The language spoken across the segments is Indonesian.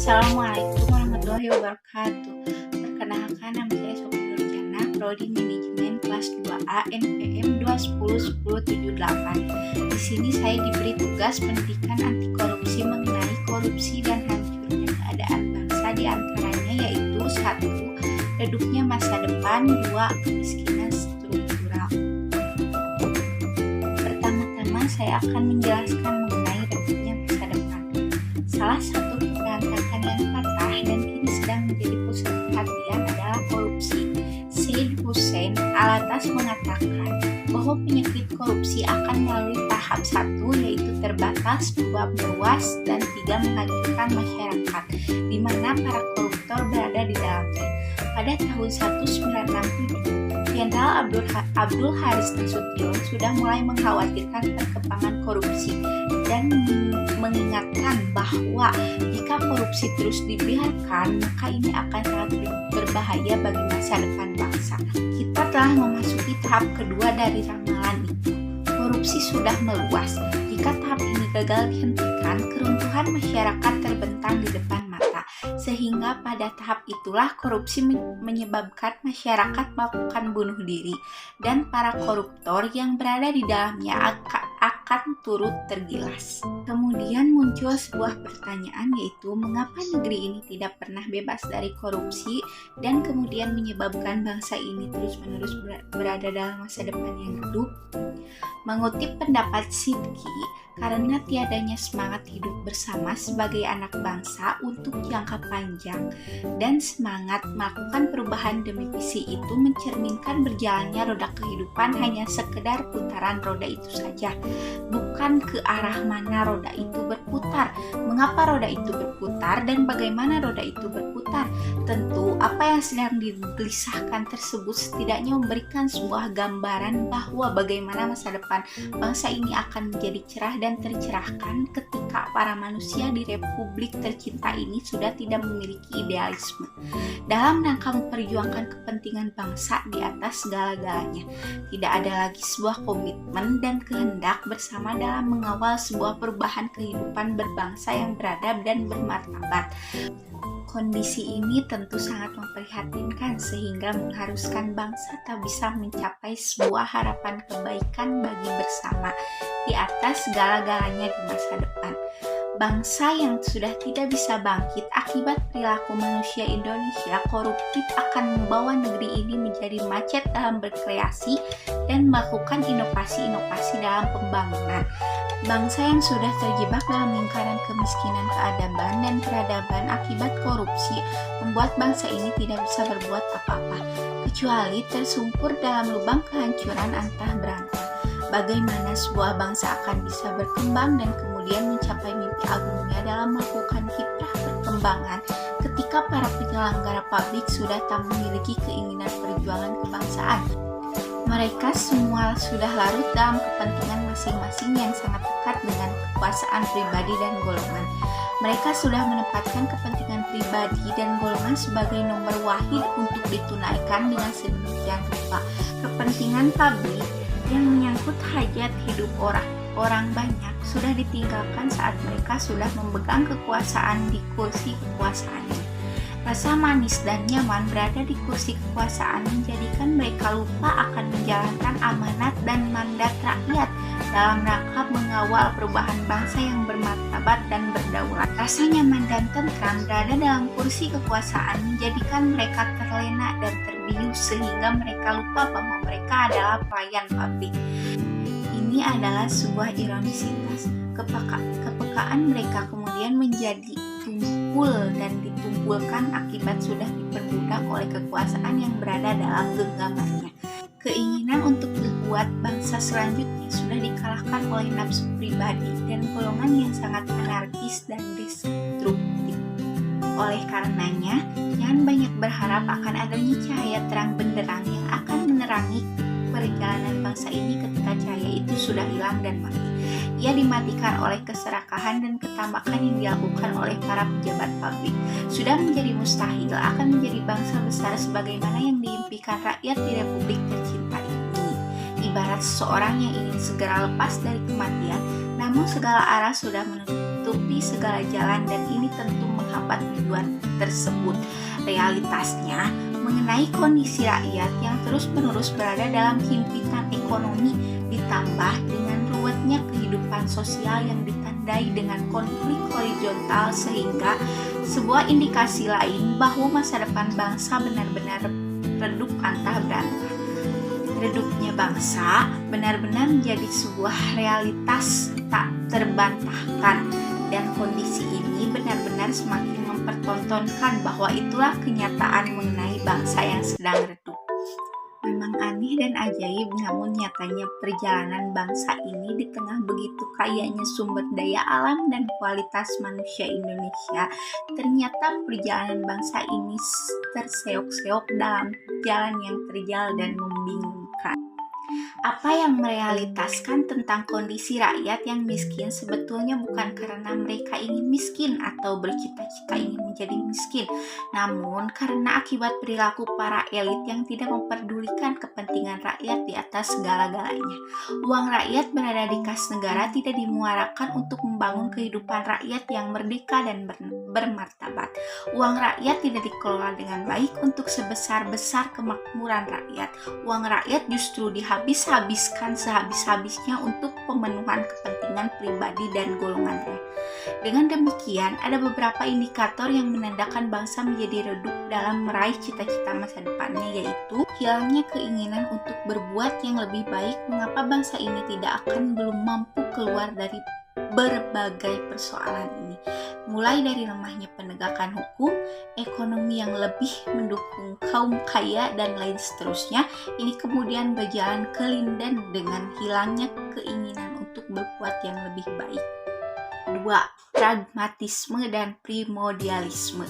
Assalamualaikum warahmatullahi wabarakatuh. Perkenalkan, nama saya Sofi Nurjana, Prodi Manajemen kelas 2A NPM 2101078. Di sini saya diberi tugas pendidikan anti korupsi mengenai korupsi dan hancurnya keadaan bangsa, di antaranya yaitu 1. Redupnya masa depan, 2. Kemiskinan struktural. Pertama-tama saya akan menjelaskan mengenai redupnya masa depan. Salah satu pemberontakan yang patah dan kini sedang menjadi pusat perhatian adalah korupsi. Said Hussein Alatas mengatakan bahwa penyakit korupsi akan melalui tahap 1, yaitu terbatas, 2. meluas, dan 3. menghancurkan masyarakat, di mana para koruptor berada di dalamnya. Pada tahun 1967, Jenderal Abdul Haris Nasution sudah mulai mengkhawatirkan perkembangan korupsi dan mengingatkan bahwa jika korupsi terus dibiarkan, maka ini akan sangat berbahaya bagi masa depan bangsa. Kita telah memasuki tahap kedua dari ramalan itu. Korupsi sudah meluas. Jika tahap ini gagal dihentikan, keruntuhan masyarakat terbentang di depan mata, sehingga pada tahap itulah korupsi menyebabkan masyarakat melakukan bunuh diri, dan para koruptor yang berada di dalamnya akan turut tergilas. Kemudian muncul sebuah pertanyaan, yaitu mengapa negeri ini tidak pernah bebas dari korupsi dan kemudian menyebabkan bangsa ini terus-menerus berada dalam masa depan yang redup. Mengutip pendapat Sidki, karena tiadanya semangat hidup bersama sebagai anak bangsa untuk jangka panjang dan semangat melakukan perubahan demi visi itu mencerminkan berjalannya roda kehidupan hanya sekedar putaran roda itu saja, bukan ke arah mana roda itu berputar, mengapa roda itu berputar, dan bagaimana roda itu berputar. Tentu apa yang sedang digelisahkan tersebut setidaknya memberikan sebuah gambaran bahwa bagaimana masa depan bangsa ini akan menjadi cerah dan tercerahkan ketika para manusia di Republik tercinta ini sudah tidak memiliki idealisme dalam rangka memperjuangkan kepentingan bangsa di atas segala-galanya. Tidak ada lagi sebuah komitmen dan kehendak bersama dalam mengawal sebuah perubahan kehidupan berbangsa yang beradab dan bermartabat. Kondisi ini tentu sangat memprihatinkan sehingga mengharuskan bangsa tak bisa mencapai sebuah harapan kebaikan bagi bersama di atas segala-galanya di masa depan. Bangsa yang sudah tidak bisa bangkit akibat perilaku manusia Indonesia koruptif akan membawa negeri ini menjadi macet dalam berkreasi dan melakukan inovasi-inovasi dalam pembangunan. Bangsa yang sudah terjebak dalam lingkaran kemiskinan, keadaban, dan peradaban akibat korupsi membuat bangsa ini tidak bisa berbuat apa-apa, kecuali tersungkur dalam lubang kehancuran antah berantah. Bagaimana sebuah bangsa akan bisa berkembang dan kemudian mencapai mimpi agungnya dalam melakukan kiprah perkembangan ketika para penyelenggara publik sudah tak memiliki keinginan perjuangan kebangsaan? Mereka semua sudah larut dalam kepentingan masing-masing yang sangat dekat dengan kekuasaan pribadi dan golongan. Mereka sudah menempatkan kepentingan pribadi dan golongan sebagai nomor wahid untuk ditunaikan dengan sedemikian rupa. Kepentingan publik yang menyangkut hajat hidup orang banyak sudah ditinggalkan saat mereka sudah memegang kekuasaan di kursi kekuasaannya. Rasa manis dan nyaman berada di kursi kekuasaan menjadikan mereka lupa akan menjalankan amanat dan mandat rakyat dalam rangka mengawal perubahan bangsa yang bermartabat dan berdaulat. Rasa nyaman dan tentram berada dalam kursi kekuasaan menjadikan mereka terlena dan terbius sehingga mereka lupa bahwa mereka adalah pelayan publik. Ini adalah sebuah ironisitas. Kepekaan mereka kemudian menjadi tumpul dan ditumpulkan akibat sudah diperbudak oleh kekuasaan yang berada dalam genggamannya. Keinginan untuk membuat bangsa selanjutnya sudah dikalahkan oleh nafsu pribadi dan golongan yang sangat anarkis dan destruktif. Oleh karenanya, jangan banyak berharap akan adanya cahaya terang benderang yang akan menerangi perjalanan bangsa ini ketika cahaya itu sudah hilang dan mati. Ia dimatikan oleh keserakahan dan ketambakan yang dilakukan oleh para pejabat publik. Sudah menjadi mustahil akan menjadi bangsa besar sebagaimana yang diimpikan rakyat di Republik tercinta ini. Ibarat seseorang yang ingin segera lepas dari kematian, namun segala arah sudah menutupi segala jalan dan ini tentu menghapus mendapat tujuan tersebut. Realitasnya, mengenai kondisi rakyat yang terus-menerus berada dalam himpitan ekonomi ditambah dengan ruwetnya kehidupan sosial yang ditandai dengan konflik horizontal sehingga sebuah indikasi lain bahwa masa depan bangsa benar-benar redup antah berantah. Redupnya bangsa benar-benar menjadi sebuah realitas tak terbantahkan dan kondisi ini benar-benar semakin mempertontonkan bahwa itulah kenyataan mengenai bangsa yang sedang redup. Memang aneh dan ajaib, namun nyatanya perjalanan bangsa ini di tengah begitu kayanya sumber daya alam dan kualitas manusia Indonesia, ternyata perjalanan bangsa ini terseok-seok dalam jalan yang terjal dan membingungkan. Apa yang merealitaskan tentang kondisi rakyat yang miskin sebetulnya bukan karena mereka ingin miskin atau bercita-cita ingin menjadi miskin, namun karena akibat perilaku para elit yang tidak memperdulikan kepentingan rakyat di atas segala-galanya. Uang rakyat berada di kas negara tidak dimuarakan untuk membangun kehidupan rakyat yang merdeka dan bermartabat. Uang rakyat tidak dikelola dengan baik untuk sebesar-besar kemakmuran rakyat. Uang rakyat justru dihabis-habiskan sehabis-habisnya untuk pemenuhan kepentingan pribadi dan golongannya. Dengan demikian, ada beberapa indikator yang menandakan bangsa menjadi redup dalam meraih cita-cita masa depannya, yaitu hilangnya keinginan untuk berbuat yang lebih baik. Mengapa bangsa ini tidak akan belum mampu keluar dari berbagai persoalan ini, mulai dari lemahnya penegakan hukum, ekonomi yang lebih mendukung kaum kaya, dan lain seterusnya. Ini kemudian berjalan kelindan dengan hilangnya keinginan untuk berbuat yang lebih baik. 2. Pragmatisme dan primordialisme.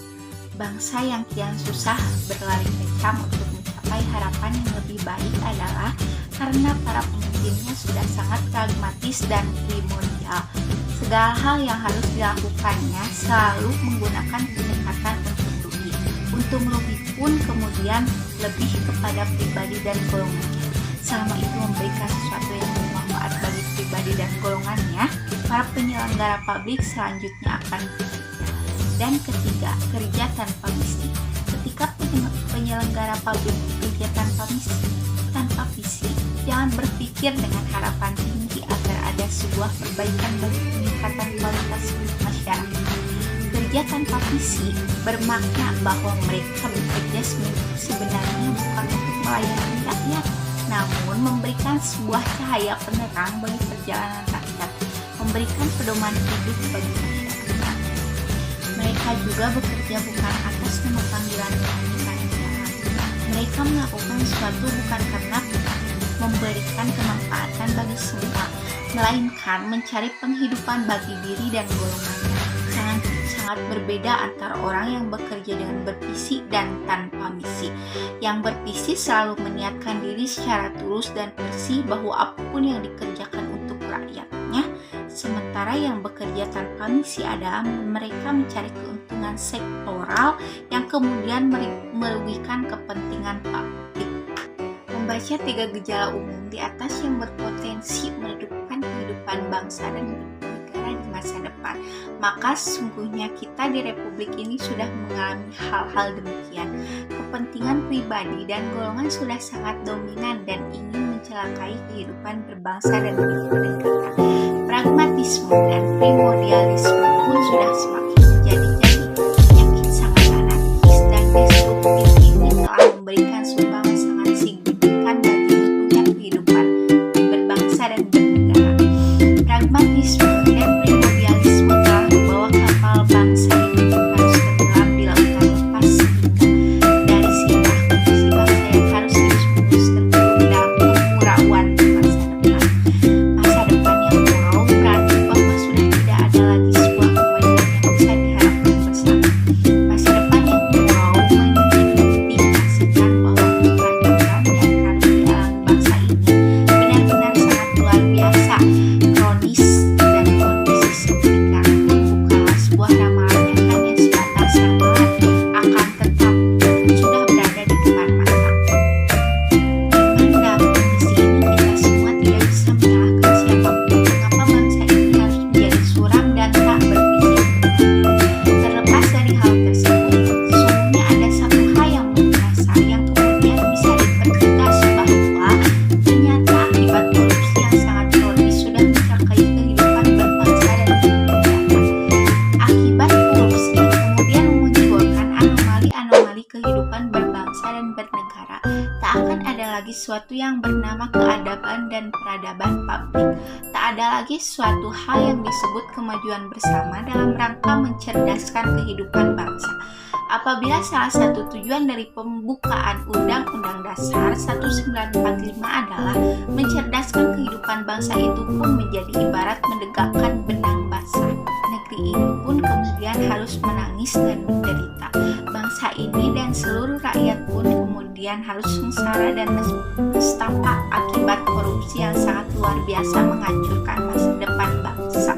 Bangsa yang kian susah berlari kencang untuk mencapai harapan yang lebih baik adalah karena para pemimpinnya sudah sangat pragmatis dan primordial. Segala hal yang harus dilakukannya selalu menggunakan pendekatan untung rugi pun kemudian lebih kepada pribadi dan golongannya. Selama itu memberikan sesuatu yang bermanfaat bagi pribadi dan golongannya, para penyelenggara publik selanjutnya akan bekerja. Dan ketiga, kerja tanpa misi. Ketika penyelenggara publik bekerja tanpa visi, jangan berpikir dengan harapan tinggi agar ada sebuah perbaikan bagi peningkatan kualitas hidup masyarakat. Kerja tanpa visi bermakna bahwa mereka bekerja sebenarnya bukan untuk melayani rakyat, namun memberikan sebuah cahaya penerang bagi perjalanan rakyat, memberikan pedoman hidup bagi masyarakat. Mereka juga bekerja bukan atas nama panggilan kemanusiaan. Mereka melakukan sesuatu bukan karena memberikan kemanfaatan bagi semua, melainkan mencari penghidupan bagi diri dan golongannya. Sangat berbeda antara orang yang bekerja dengan bervisi dan tanpa misi. Yang bervisi selalu meniatkan diri secara tulus dan bersih bahwa apapun yang dikerjakan untuk rakyatnya, sementara yang bekerja tanpa misi adalah mereka mencari keuntungan sektoral yang kemudian merugikan kepentingan publik. Membaca 3 gejala umum di atas yang berpotensi meredupkan kehidupan bangsa dan negara di masa depan, maka sesungguhnya kita di Republik ini sudah mengalami hal-hal demikian. Kepentingan pribadi dan golongan sudah sangat dominan dan ingin mencelakai kehidupan berbangsa dan bernegara. Pragmatisme dan primordialisme pun sudah semakin menjadi penyakit sangat anarkis dan destruktif ini telah memberikan sumbang sangat signifikan bagi utuhnya kehidupan berbangsa dan bernegara. Pragmatisme dan primordialisme telah membawa kapal bangsa ini harus tenggelam di lautan lepas sehingga dari sinilah kondisi bangsa yang harus terus-menerus terkurung dalam kemurauan masa depan. Masa depan yang murau berarti bahwa sudah tidak ada lagi sebuah kebaikan yang bisa diharapkan bersama. Masa depan yang murau menjadi bernama keadaban dan peradaban publik. Tak ada lagi suatu hal yang disebut kemajuan bersama dalam rangka mencerdaskan kehidupan bangsa. Apabila salah satu tujuan dari pembukaan Undang-Undang Dasar 1945 adalah mencerdaskan kehidupan bangsa, itu pun menjadi ibarat mendegakkan benang basah. Negeri ini pun kemudian harus menangis dan menderita. Bangsa ini dan seluruh rakyat pun kemudian harus sengsara dan nestapa akibat korupsi yang sangat luar biasa menghancurkan masa depan bangsa.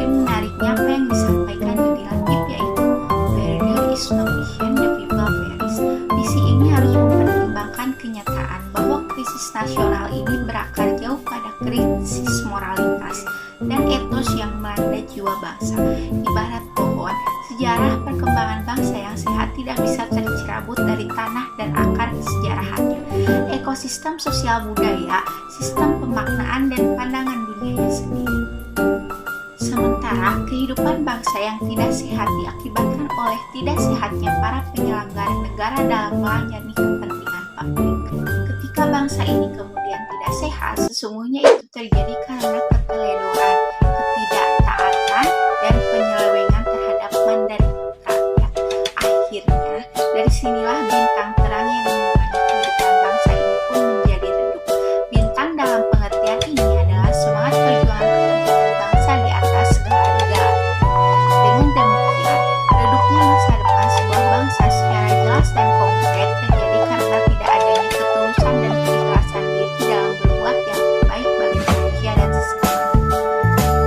Dan menariknya apa yang disampaikan Yudi Latif, yaitu where there is no vision, the people perish. Misi ini harus mempertimbangkan kenyataan bahwa krisis nasional ini berakar jauh pada krisis moralitas dan etos yang melanda jiwa bangsa. Ibarat pohon, sejarah perkembangan bangsa yang sehat tidak bisa tercerabut dari tanah dan akar kesejarahannya. Ekosistem sosial budaya, sistem pemaknaan dan pandangan dunianya sendiri. Sementara kehidupan bangsa yang tidak sehat diakibatkan oleh tidak sehatnya para penyelenggara negara dalam melayani kepentingan publik. Ketika bangsa ini kemudian tidak sehat, sesungguhnya itu terjadi karena keteledoran, ketidaktaatan, dan penyelewengan terhadap mandat rakyat. Akhirnya, dari sinilah bintang terang yang menerangi kehidupan bangsa ini pun menjadi redup. Bintang dalam pengertian ini adalah semangat perjuangan kepentingan bangsa di atas segala-galanya. Dengan demikian, redupnya masa depan sebuah bangsa secara jelas dan konkret terjadi karena tidak adanya ketulusan dan keikhlasan diri dalam berbuat yang baik bagi manusia dan sesama,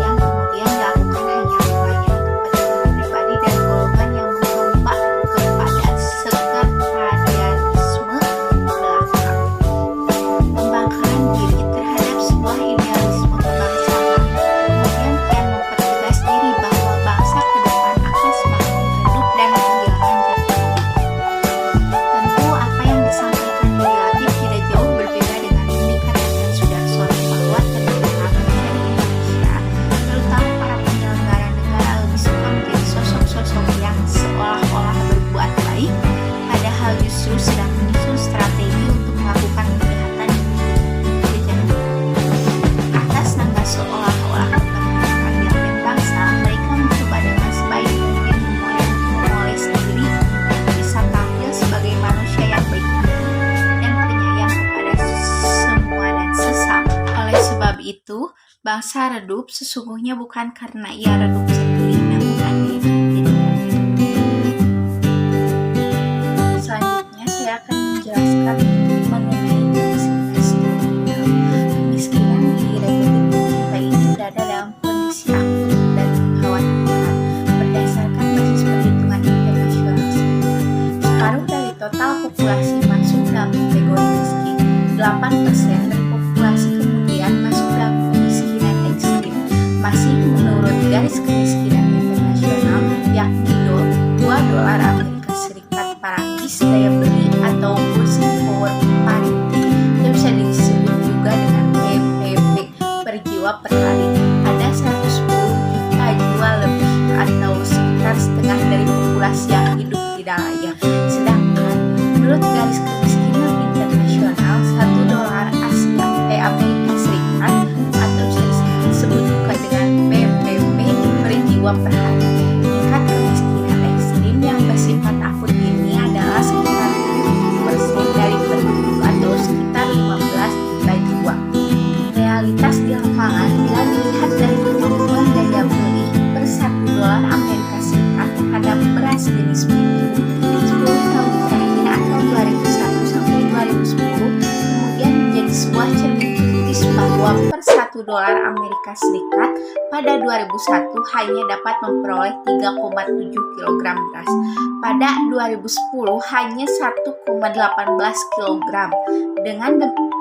yang kemudian dilakukan hanya melayani kepentingan pribadi dan golongan yang menghamba kepada sekretarianisme belaka. Pembangkangan diri terhadap sebuah idealisme kebangsaan kemudian kian mempertegas diri bahwa bangsa ke depan akan semakin redup dan kehilangan jati diri. Tentu apa yang disampaikan relatif tidak jauh berbeda dengan yang dikatakan Sudarsono bahwa ternyata manusia di Indonesia, terutama para penyelenggara negara, lebih suka menjadi sosok-sosok yang seolah-olah berbuat baik, padahal justru sedang menyusun strategi untuk melakukan kejahatan demi kejahatan. Atas nama seolah-olah kepentingan rakyat dan bangsa, mereka mencoba dengan sebaik mungkin memoles diri untuk bisa tampil sebagai manusia yang baik hati dan penyayang kepada semua dan sesama. Oleh sebab itu, bangsa redup sesungguhnya bukan karena ia redup sendiri, namun ada yang menjadikan redup. Selanjutnya saya akan menjelaskan mengenai kemiskinan struktural. Kemiskinan di Republik kita ini berada dalam kondisi akut dan mengkhawatirkan berdasarkan basis perhitungan internasional sekitar. Separuh dari total populasi masuk dalam kategori miskin, 8% dari populasi kemudian masuk dalam kemiskinan ekstrim, masih menurut garis kemiskinan internasional, yakni $2 Amerika Serikat Parantis daya beli atau purchasing power parity, yang bisa disebut juga dengan PPP per jiwa per hari. Ada 110 juta jiwa lebih atau sekitar setengah dari populasi yang hidup tidak layak. Sedangkan menurut garis kemiskinan internasional, $1 Amerika Serikat atau bisa disebut juga dengan PPP per jiwa per hari. Tingkat kemiskinan ekstrim yang bersifat akut ini adalah sekitar 70% dari penduduk atau sekitar 15 juta jiwa. Realitas di lapangan bila dilihat dari kemampuan daya beli per $1 Amerika Serikat terhadap beras jenis medium 10 tahun terakhir atau 2001 sampai 2010 kemudian menjadi sebuah cermin kritis bahwa per $1 Amerika Serikat pada 2001 hanya dapat memperoleh 3,7 kg beras. Pada 2010 hanya 1,18 kg.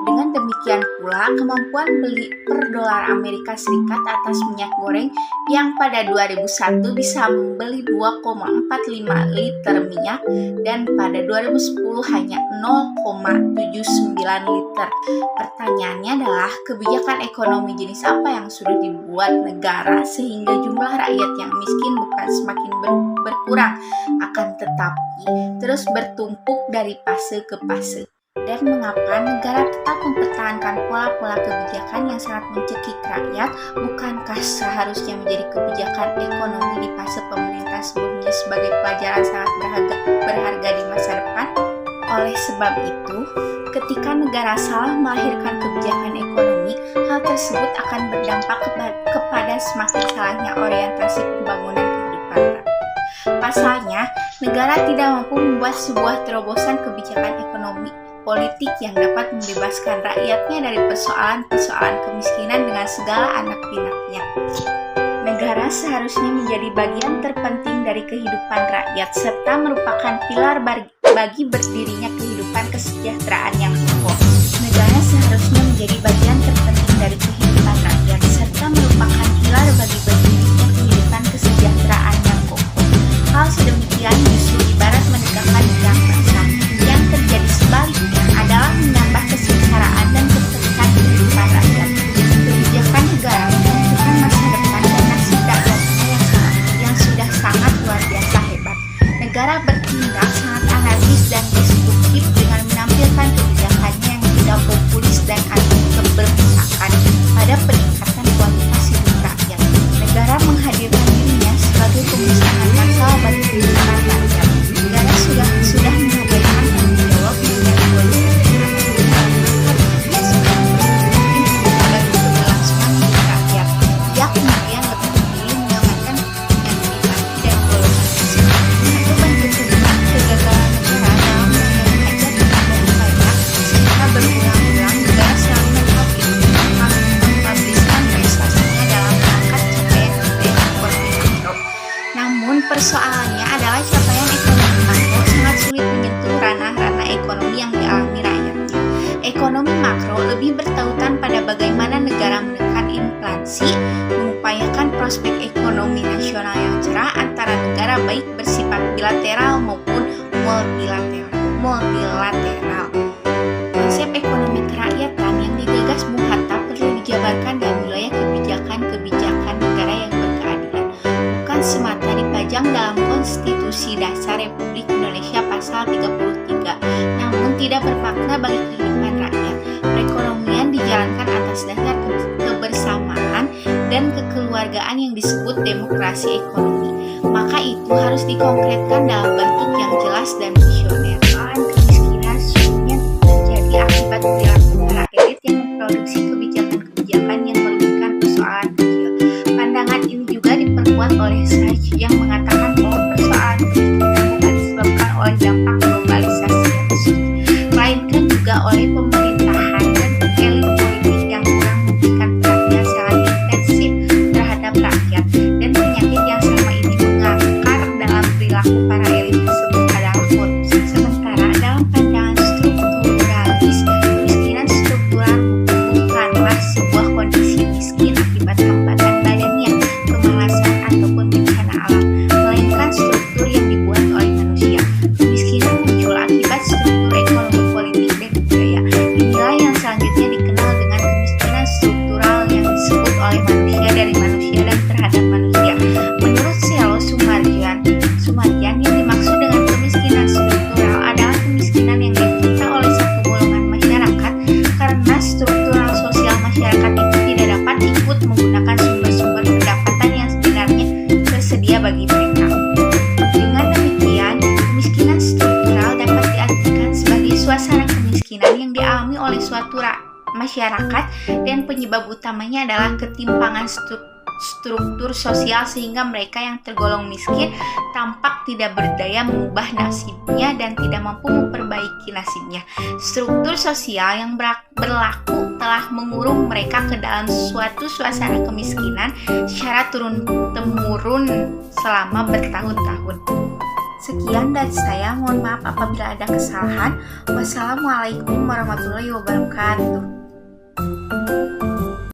Dengan demikian pula kemampuan beli per dolar Amerika Serikat atas minyak goreng yang pada 2001 bisa membeli 2,45 liter minyak dan pada 2010 hanya 0,79 liter. Pertanyaannya adalah kebijakan ekonomi jenis apa yang sudah dibuat negara sehingga jumlah rakyat yang miskin bukan semakin berkurang, akan tetapi terus bertumpuk dari fase ke fase. Dan mengapa negara tetap mempertahankan pola-pola kebijakan yang sangat mencekik rakyat? Bukankah seharusnya menjadi kebijakan ekonomi di fase pemerintah sebelumnya sebagai pelajaran sangat berharga di masa depan? Oleh sebab itu, ketika negara salah melahirkan kebijakan ekonomi, hal tersebut akan berdampak kepada semakin salahnya orientasi pembangunan kehidupan rakyat. Pasalnya, negara tidak mampu membuat sebuah terobosan kebijakan ekonomi politik yang dapat membebaskan rakyatnya dari persoalan-persoalan kemiskinan dengan segala anak pinaknya. Negara seharusnya menjadi bagian terpenting dari kehidupan rakyat serta merupakan pilar bagi berdirinya kehidupan kesejahteraan yang kokoh. Negara seharusnya menjadi bagian terpenting dari kehidupan rakyat serta merupakan pilar bagi berdirinya kehidupan kesejahteraan yang kokoh. Hal sedemikian justru ibarat menegakkan tiang basah. Yang terjadi sebaliknya adalah menambah kesengsaraan dan kesulitan kehidupan rakyat. Kebijakan negara menentukan masa depan dan nasib rakyatnya yang sudah sangat luar biasa hebat. Negara bertindak sangat anarkis dan destruktif dengan menampilkan kebijakannya yang tidak populis dan anti keberpihakan pada peningkatan kualitas hidup rakyat. Negara menghadirkan dirinya sebagai pemusnahan massal bagi kehidupan rakyat. Negara sudah mengabaikan tanggung jawab mengenai kualitas dia sudah bagi keberlangsungan hidup rakyat. Dia kemudian lebih memilih menyelamatkan kepentingan pribadi dan golongan kecil. Satu bentuk kegagalan negara dalam mengendalikan hajat hidup dari banyak, sehingga berulang-ulang negara selalu mempubliskan prestasinya dalam mengangkat capaian ekonomi makro. Namun persoalannya adalah capaian ekonomi makro sangat sulit menyentuh ranah-ranah ekonomi yang dialami rakyatnya. Ekonomi makro lebih bertautan pada bagaimana negara menekan inflasi, mengupayakan prospek ekonomi nasional yang cerah antara negara baik bersifat bilateral maupun multilateral. Konsep ekonomi kerakyatan yang digagas Bung Hatta perlu dijabarkan dalam wilayah kebijakan negara yang berkeadilan, bukan semata dipajang dalam Konstitusi Dasar Republik Indonesia Pasal 33, namun tidak bermakna bagi kehidupan rakyat. Perekonomian dijalankan atas dasar kebersamaan dan kekeluargaan yang disebut demokrasi ekonomi. Maka itu harus dikonkretkan dalam bentuk yang jelas dan visioner. Kemiskinan sesungguhnya terjadi akibat perilaku para elit yang memproduksi kebijakan-kebijakan yang merugikan persoalan kecil. Pandangan ini juga diperkuat oleh Sachs yang mengatakan bahwa persoalan kemiskinan bukan disebabkan oleh dampak globalisasi yang besar, melainkan juga oleh pemerintahan dan elit politik yang kurang memberikan perhatian secara intensif terhadap rakyat. Dan penyakit yang selama ini mengakar dalam perilaku para elit tersebut adalah korupsi. Sementara dalam pandangan strukturalis, kemiskinan struktural bukanlah sebuah kondisi miskin akibat hambatan badannya, kemalasan ataupun bencana alam, melainkan struktur yang dibuat oleh manusia. Kemiskinan muncul akibat struktur ekonomi, politik, dan budaya. Inilah yang selanjutnya dikenal dengan kemiskinan struktural yang disebut oleh manusia dari manusia dan terhadap manusia. Menurut Selo Sumardian, yang dimaksud dengan kemiskinan struktural adalah kemiskinan yang diderita oleh satu golongan masyarakat karena struktural sosial masyarakat itu tidak dapat ikut menggunakan sumber-sumber pendapatan yang sebenarnya tersedia bagi mereka. Dengan demikian, kemiskinan struktural dapat diartikan sebagai suasana kemiskinan yang dialami oleh suatu masyarakat dan penyebab utamanya adalah ketimpangan struktur sosial sehingga mereka yang tergolong miskin tampak tidak berdaya mengubah nasibnya dan tidak mampu memperbaiki nasibnya. Struktur sosial yang berlaku telah mengurung mereka ke dalam suatu suasana kemiskinan secara turun-temurun selama bertahun-tahun. Sekian dari saya, mohon maaf apabila ada kesalahan. Wassalamualaikum warahmatullahi wabarakatuh.